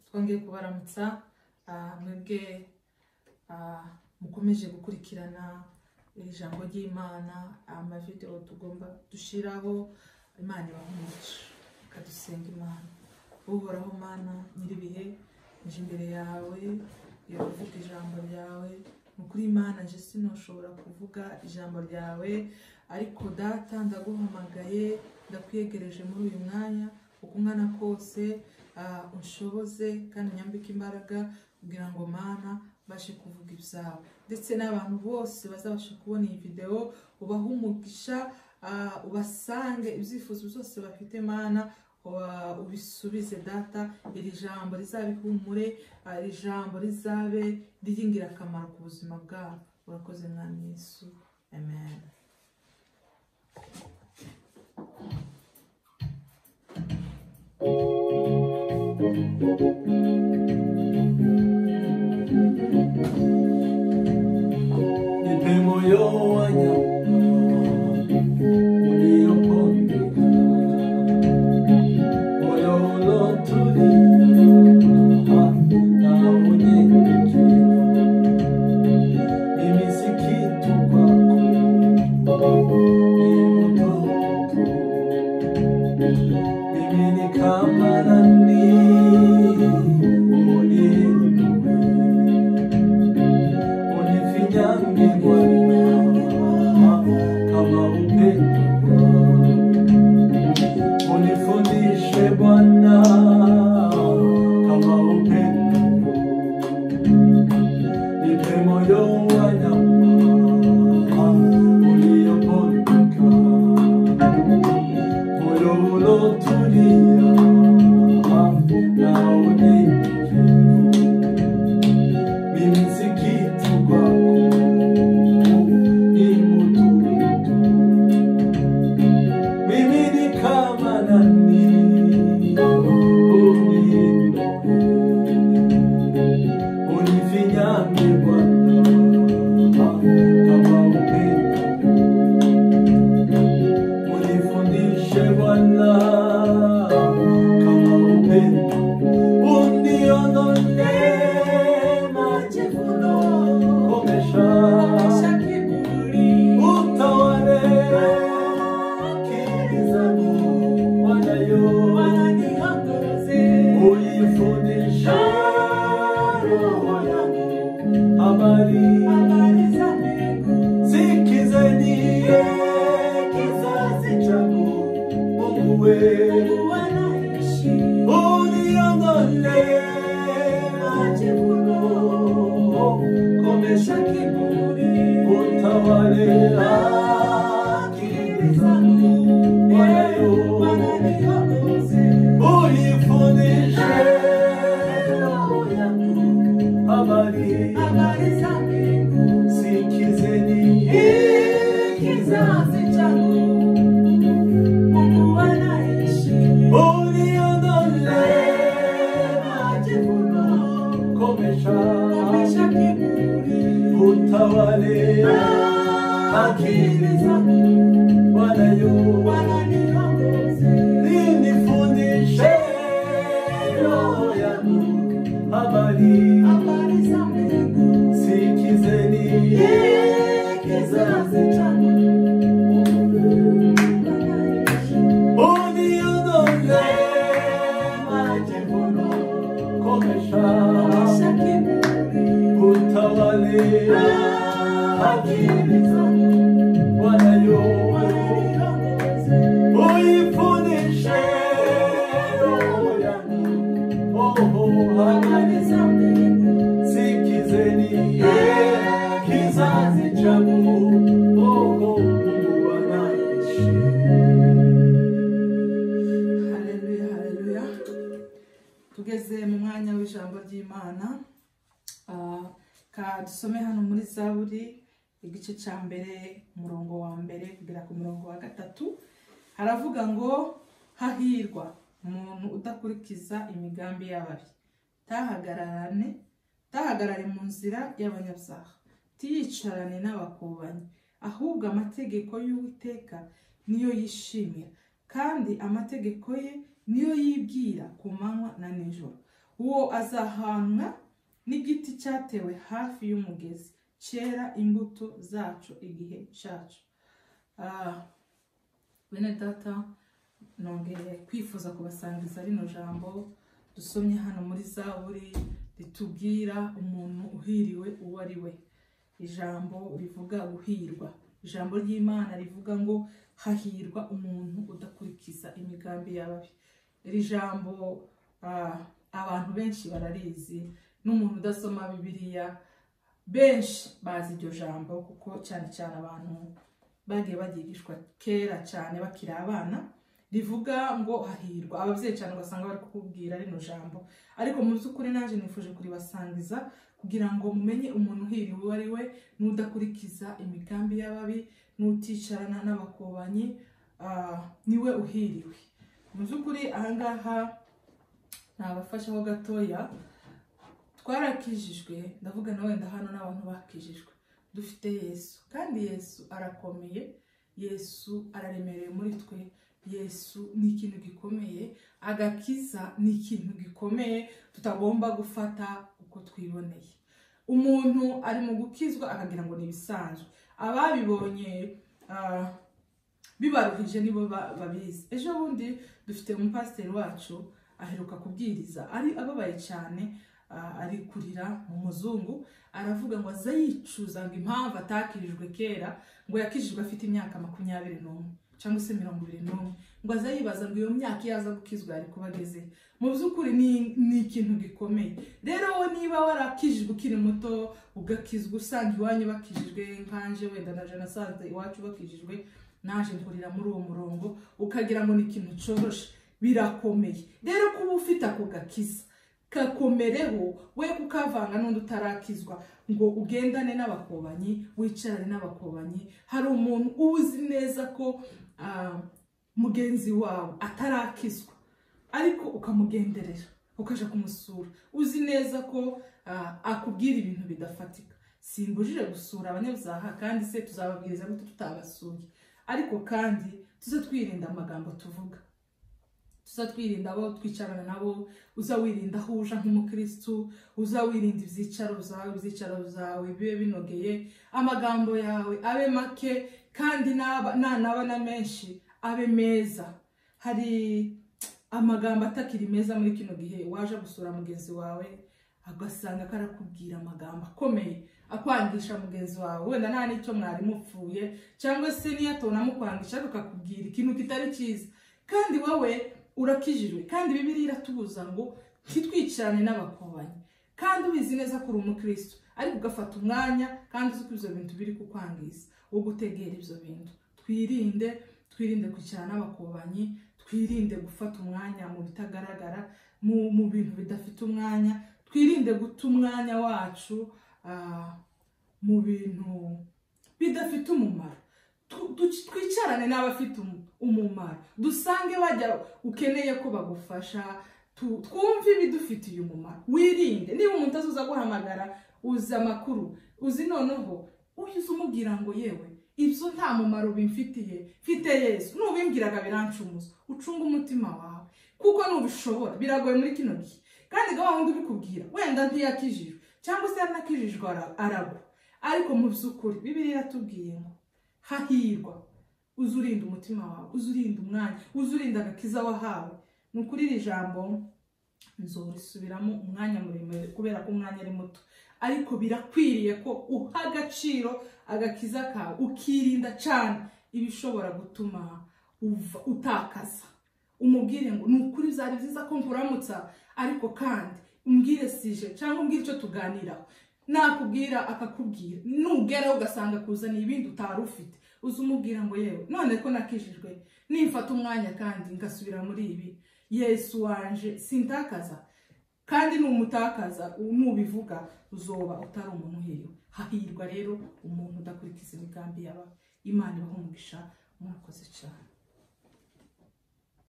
twongeye kubaramutsa mwebwe mukomeje gukurikirana ijambo ry'Imana, amavideo tugomba dushiraho. Imana ibahumugisha, kadusenga Imana. Uhoraho Mana nyiribihe, nje imbere yawe yo kuvuga ijambo ryawe. Mukuri Imana nje sinoshobora kuvuga ijambo ryawe, ariko data ndaguhamagaye, ndakwiyegereje muri uyu mwanya uko ungana kose. Unshoboze kandi nyambike imbaraga kugira ngo Mana bashe kuvuga ibyawe, ndetse n'abantu bose bazabasha kubona iyi video. Ubaha umugisha, ubasange ibyifuzo byose bafite Mana, ubisubize data. Iri jambo rizabihumure, iri jambo rizabe ry'ingirakamaro ku buzima bwabo. Urakoze Mwami Yesu, amen. Nipe moyo wa nyama uliopondeka, moyo uliotulia na unyenyekevu. Mimi si kitu kwako, ni mtoto. Mimi ni kama nani, unifinyange Bwana kama upendo, unifundishe Bwana kama upendo. Nipe moyo wa nyama uliopondeka, moyo uliotulia na unyenyekevu. Mimi si kitu kwako, ni mtumitu. Mimi ni kama nani, unifinyange Bwana kama upendo, unifundishe Bwana kama upendo. Uniondole majivuno, komesha kiburi, utawale akili zangu. Bwana niongoze, unifundishe roho yangu habari za mbingu. Sikizeni kizazi changu, Mungu wewe anaishi. Uniondole majivuno, komesha kiburi, utawale akili zangu. Bwana niongoze, unifundishe roho yangu habari za mbingu. Sikizeni kizazi changu, Mungu anaishi. Uniondole majivuno, komesha kiburi, utawale akili zangu. Bwana niongoze, unifundishe roho yangu habari za mbingu. Sikizeni kizazi changu, uniondole majivuno, komesha kiburi, utawale akili zangu. Bwana niongoze, unifundishe roho yangu habari za mbingu. Sikizeni kizazi changu, Mungu anaishi. Haleluya, haleluya. Tugeze mu mwanya w'ijambo ry'Imana. Dusome hano muri Zaburi igice cya mbere, umurongo wa mbere kugera ku murongo wa gatatu. Haravuga ngo, hahirwa umuntu udakurikiza imigambi y'ababi, tahagarare mu nzira y'abanyabyaha, tiyicarane n'abakobanyi. Ahubwo amategeko y'Uwiteka niyo yishimira, kandi amategeko ye niyo yibwira ku manywa na nijoro. uwo azahanwa n'igiti cyatewe hafi y'umugezi cyera imbuto zacu igihe cyacu. Bene data, nongeye kwifuza kubasangiza rino jambo dusomye hano muri Zaburi ritubwira umuntu uhiriwe uwo ari we. Ijambo rivuga guhirwa, ijambo ry'Imana rivuga ngo hahirwa umuntu udakurikiza imigambi y'ababi. Iri jambo abantu benshi bararizi, n'umuntu udasoma Bibiliya benshi bazi iryo jambo, kuko cyane cyane abantu bagiye bagishwa kera cyane bakiri abana. Rivuga ngo hahirwa, abavyeyi cyane ugasanga bari kukubwira rino jambo, ariko mu by'ukuri naje nifuje kuribasangiza kugira ngo mumenye umuntu uhiriwe uwo ari we, n'udakurikiza imigambi y'ababi, n'uticarana n'abakobanyi, niwe uhiriwe. Mu by'ukuri ahangaha nabafashaho gatoya. Twarakijijwe, ndavuga na wenda hano n'abantu bakijijwe, dufite Yesu, kandi Yesu arakomeye, Yesu araremereye muri twe. Yesu ni ikintu gikomeye, agakiza ni ikintu gikomeye tutagomba gufata uko twiboneye. Umuntu ari mu gukizwa akagira ngo ni ibisanzwe, ababibonye bibaruhije nibo babizi. Ejo bundi dufite umupasiteri wacu aheruka kubwiriza, ari ababaye cyane, ari kurira mu muzungu, aravuga ngo aza yicuza ngo impamvu atakirijwe kera, ngo yakijijwe afite imyaka 21 cyangwa se 21, ngo aza yibaza ngo iyo myaka yaza gukizwa ari kubageze. Mu by'ukuri ni ikintu gikomeye. Rero wowe niba warakijijwe ukiri muto, ugakizwa usanga iwanyu bakijijwe, nkanje wenda na nasanze iwacu bakijijwe, naje nkurira muri uwo murongo, ukagira ngo ni ikintu coroshe, birakomeye. Rero kuba ufite ako gakiza kakomereho, we kukavanga n'undi utarakizwa ngo ugendane n'abakobanyi, wicarane n'abakobanyi. Hari umuntu uzi neza ko mugenzi wawe atarakizwa, ariko ukamugenderera ukaja kumusura, uzi neza ko akubwira ibintu bidafatika. Simbujije gusura abanyabyaha, kandi se tuzababwiriza gute tutabasuye? Ariko kandi tuze twirinda amagambo tuvuga, tuza twirinda abo twicarana nabo, uza wirinda aho uja nk'umukristo, uza wirinda ibyicaro zawe bibe binogeye, amagambo yawe abe make, kandi naba na menshi abe meza. Hari amagambo atakiri meza muri kino gihe, waje gusura mugenzi wawe agasanga karakubwira amagambo akomeye akwangisha mugenzi wawe, wenda nta n'icyo mwari mupfuye, cyangwa se niyo atona mukwangisha akakubwira ikintu kitari cyiza, kandi wowe urakijijwe. Kandi Bibiliya iratubuza ngo ntitwicarane n'abakobanyi, kandi ubizi neza ko uri umukristo, ariko ugafata umwanya kandi uzi ko ibyo bintu biri kukwangiza, wo gutegera ibyo bintu. Twirinde kwicarana n'abakobanyi, twirinde gufata umwanya mu bitagaragara, mu bintu bidafite umwanya, twirinde guta umwanya wacu mu bintu bidafite umumaro. Twicarane n'abafite umumaro, dusange bajya ukeneye ko bagufasha, twumve ibidufitiye umumaro. Wirinde, niba umuntu azuza guhamagara uzi amakuru, uzi noneho uhize umubwira ngo yewe ibyo nta mumaro bimfitiye, mfite Yesu, nubimbwiraga birancumuza, ucunga umutima wawe, kuko nubishobora. Biragoye muri kino gihe, kandi gahunda ubikubwira wenda ntiyakijijwe, cyangwa se yanakijijwe aragwa. Ariko mu by'ukuri Bibiliya iratubwiye ngo hahirwa uzurinda umutima wawe, uzurinda umwanya, uzurinda agakiza wahawe. Nukuri iri jambo nzorisubiramo umwanya muremure kubera ko umwanya ari muto, ariko birakwiriye ko uha agaciro agakiza kawe, ukirinda cyane ibishobora gutuma utakaza. Umubwire ngo nukuri byari byiza ko nkuramutsa, ariko kandi umbwire sije cyangwa umbwire icyo tuganiraho. Nakubwira akakubwira, nugera ugasanga kuzaniye ibindi utari ufite, uzumubwira ngo yewe none ko nakijijwe, nimfata umwanya kandi ngasubira muri ibi, Yesu wanje sintakaza. Kandi numutakaza, nubivuga uzoba utari umuntu uhiriwe. Hahirwa rero umuntu udakurikiza imigambi y'ababi. Imana ibahe umugisha, murakoze cyane.